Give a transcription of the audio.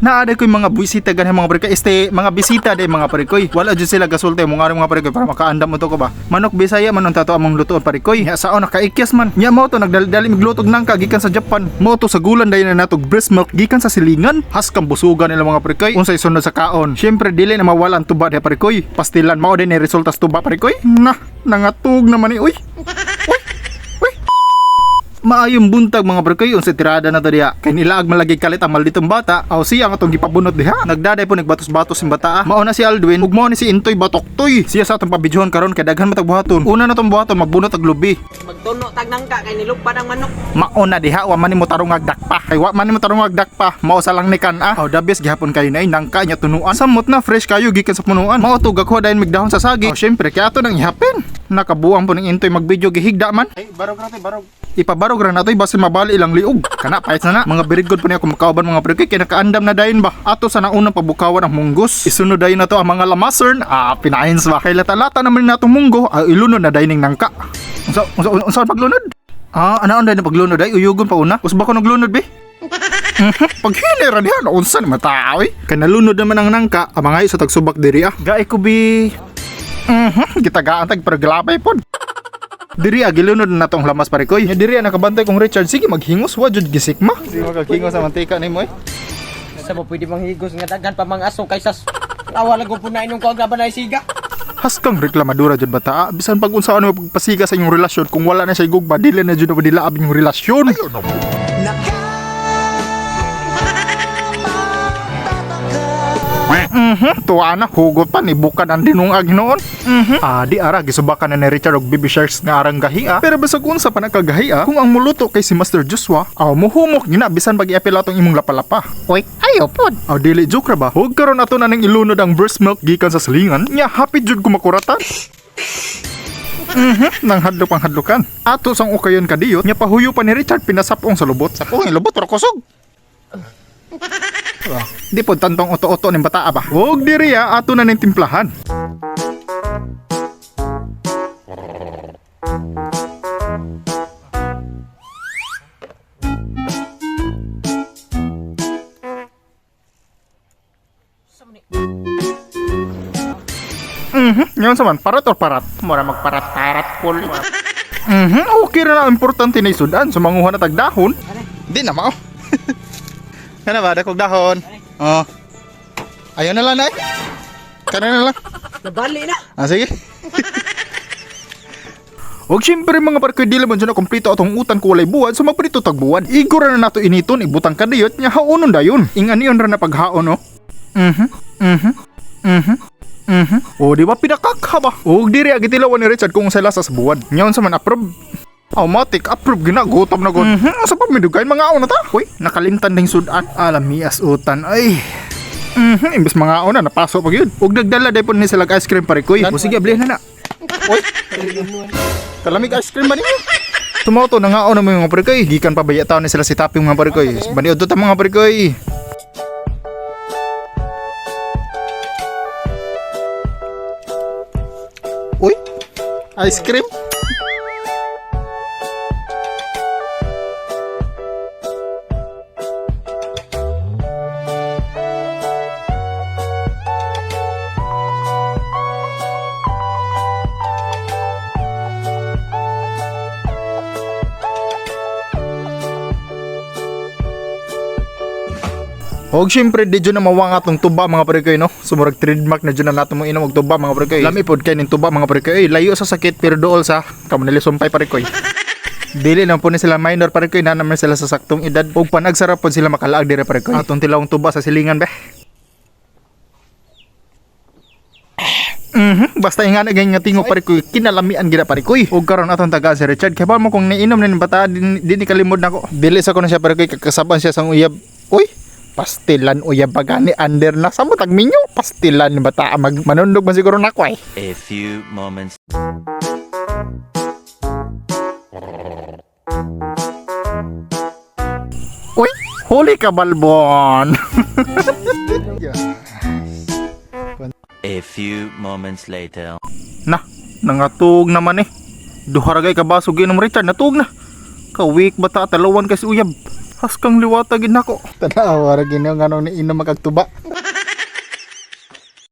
Naada ko yung mga bisita ganyan mga parikoy. Mga bisita day mga parikoy. Wala dyan sila gasulta yung mga parikoy para makaandam mo to ko ba. Manok Bisaya man ang tato among lutoon parikoy. Nya sao nakaikyas man. Nya mo to nagdali miglutog nangka gikan sa Japan. Mo to sa gulan dayon na natog breast milk gikan sa silingan. Has kang busugan nila mga parikoy. Unsay sunod sa kaon. Syempre dili na mawala ang tuba day parikoy. Pastilan mao din ni resulta sa tuba parikoy. Nangatug naman ni uy. Maayong buntag mga parikoy unsay tirada na to diha. Kay nilaag malagi kalit ang malditong bata. Aw siya nga tong gipabunot diha. Nagdaday po nagbatos-batos yung bata. Mao na si Aldwin ug mao ni si Intoy Batoktoy. Siya sa atong pabidyohan karon kay daghan matag buhaton. Una na tong buhaton magbunot og lubi. Magtuno tag nangka kay nilugpad ang manok. Mao na diha wa man nimo tarong agdakpa. Kay wa man nimo tarong agdakpa. Mao sa lang ni kan-a. Aw dabis gihapon kayo nay nangka nya tunuan. Samot na fresh kayo gikan sa punuan. Mao to gakho dayon migdahon sa sagi. Aw syempre kay ato nang ihapin. Nakabuang po ng Intoy magbidyo gihigda man. Ay barog rate barog. Ipabarog ra natoy basin mabali ilang liog. Kana payat na mga very good po niya kumakauban mga parikoy kay nakaandam na dayon ba. Ato sa naunang pabukawan ang munggos. Isunod dayon na to ang mga lamasern. Pinahins ba kay lata-lata naman natong munggo. Ilunod na dayon ning nangka. Unsa paglunod? Anaon dayon paglunod ay uyugon pa una. Us ba ko naglunod be? Paghiliran diha na unsa naman tao eh. Kay nalunod naman ang nangka ang mga isa tagsubak diri Gaay ko bi. Gitagaan tag perglapay pod. Diri gilunod na tong lamas parikoy. Nya diri nakabantay kong Richard. Sige maghingos wa jud gisikma. Sige magkakingos sa mantika nimo eh. Sa mo pwede manghigos nga daghan pa mga aso kaysa awala ko punain yung kaglaban ay siga. Haskang reklamadura jud bata. Bisan pag unsaon mo pagpasiga sa inyong relasyon kung wala na siya gugba dili na jud madila abing yung relasyon. Tuwa na, hugot pa ni bukad ang dinungag noon. Di ara, gisubakan na ni Richard og baby sharks nga arang gahia. Pero basag unsa pa nakagahia, kung ang muluto kay si Master Joshua, muhumok gina bisan pag iapil atong imong lapalapa. Oy, ayo pod. Dili joke ra ba? Hug karon ato na ning ilunod ang breast milk gikan sa silingan. Nya hapit jud ko makuratan. Nang hadlok-hadlokan. Ato sang ukayon kadiyot, nya pahuyo pa ni Richard pinasapong sa lubot. Sapong lubot ra kusog. Di po tantong oto-oto ng bata ba? Huwag diri ato na ng timplahan. Ngayon saman, parat or parat? Mura magparat-parat pul. Okay na importante na isudan. Sumanguhan na tagdahon. Di na mao. Ano ba? Dakog dahon. Ayaw na lang na eh. Kana na lang. Nabali na. Sige. Og syempre mga parkoy dili man dyan na kompleto atong utan ko walay buwan so magprito tagbuwan. Igura na nato initon ibutang kadiyot nya haonon dayon. Inganiyon ra na paghaon no. Di ba pinakakha ba? Og diri agitilawan ni Richard kung sa lasa sa buwan. Nyaon sa man approve. Matik approve gina gutom na gud. Sa pamidugayn mga aon na ta. Uy, nakalimtan ding sudan. Alamias utan ay. Imbes mga aon na napasok pag yun. Ug nagdala dai pud ni sila ice cream parikoy. Sige ablihan na. Uy. Kalamig ice cream ba ninyo? Tumoto na nga na mga parikoy. Gikan pa baya taon ni sila si Taping mga parikoy. Baniod to ta mga parikoy. Uy. Ice cream. Og syempre di dyan na mawang atong tuba mga parikoy no. Sumurag trademark na dyan na nato mong inom og tuba mga parikoy. Lami pod kay ning tuba mga parikoy. Layo sa sakit pero dool sa kamunili sumpay parikoy. Dili lang po ni sila minor parikoy na naman sila sa saktong edad. Og panagsarap pod sila makalaag dire parikoy. Atong tilawong tuba sa silingan be. Basta nga na ganyan nga tingog parikoy kinalamian gina parikoy. Og karon atong taga si Richard kay ba mo kung niinom na ni bata di kalimod nako. Dili sa ko na siya parikoy kakasaban siya sang uyab. Uy. Pastilan uyab bagani under na sa mutag minyo pastilan ni bata manundog man siguro nako ay. A few moments. Uy, huli ka balbon. A few moments later. Nangatug naman eh. Duharagay ka ba sugin ng Richard natug na. Ka weak bata talawan kasi uyab. Haskang liwata gid nako. Tanawa ra gini nga nung inom magagtuba.